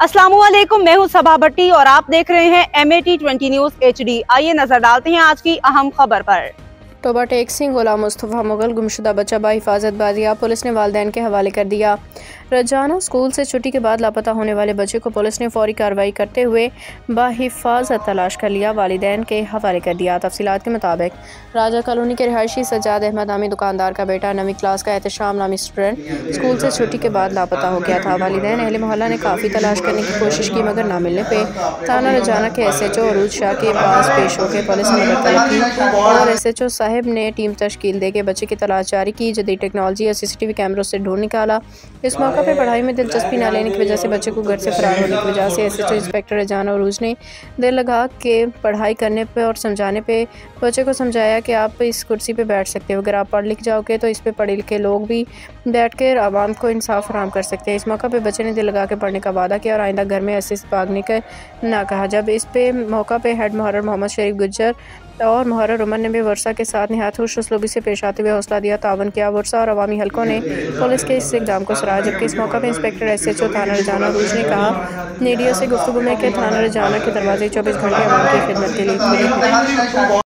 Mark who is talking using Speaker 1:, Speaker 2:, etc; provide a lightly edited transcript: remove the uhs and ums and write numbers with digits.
Speaker 1: अस्सलामुअलैकुम, मैं हूं सबा भट्टी और आप देख रहे हैं MAT20 न्यूज़ HD। आइए नजर डालते हैं आज की अहम खबर पर।
Speaker 2: टोबा टेक सिंह गुलाम मुस्तफ़ा मुगल गुमशुदा बच्चा बाहिफाजत बाजियाब, पुलिस ने वालिदैन के हवाले कर दिया। रजाना स्कूल से छुट्टी के बाद लापता होने वाले बच्चे को पुलिस ने फौरी कार्रवाई करते हुए बाहिफाजत तलाश कर लिया, वालिदैन के हवाले कर दिया। तफसीलात के मुताबिक राजा कॉलोनी के रिहायशी सज्जाद अहमद नामी दुकानदार का बेटा 9वीं क्लास का एहतशाम नामी स्टूडेंट स्कूल से छुट्टी के बाद लापता हो गया था। वालिदैन अहले मोहल्ला ने काफ़ी तलाश करने की कोशिश की मगर ना मिलने पर थाना रजाना के SHO अरूज शाह के पास पेश होकर पुलिस ने मदद तलब की और SHO साहब ने टीम तश्कील देकर बच्चे की तलाश जारी की। जदीद टेक्नोलॉजी और CCTV कैमरों से ढूंढ निकाला। इस मौका पर पढ़ाई में दिलचस्पी न लेने की वजह से बच्चे को घर से फरार होने की वजह से SHO इंस्पेक्टर रजाना अरूज ने दिल लगा के पढ़ाई करने पे और समझाने पे बच्चे को समझाया कि आप इस कुर्सी पे बैठ सकते हो, अगर आप पढ़ लिख जाओगे तो इस पे पढ़े लिखे लोग भी बैठ कर आवाम को इंसाफ फराहम कर सकते हैं। इस मौका पे बच्चे ने दिल लगा के पढ़ने का वादा किया और आइंदा घर में ऐसे भागने का ना कहा। जब इस पे मौका पे हेड मुहर्रर मोहम्मद शरीफ गुज्जर और मुहर्रर उमर ने भी वर्षा के साथ नहायत खुश उसलूबी से पेश आते हुए हौसला दिया, तावन किया। वर्षा और अवामी हलकों ने पुलिस के इस इक़दाम को सराहा। जबकि इस मौका पर इंस्पेक्टर SHO थाना रजाना अरूज ने कहा, मीडिया से गुफ्तगू में कि थाना रजाना के दरवाजे 24 घंटे अवाम की खिदमत के लिए खुले हैं।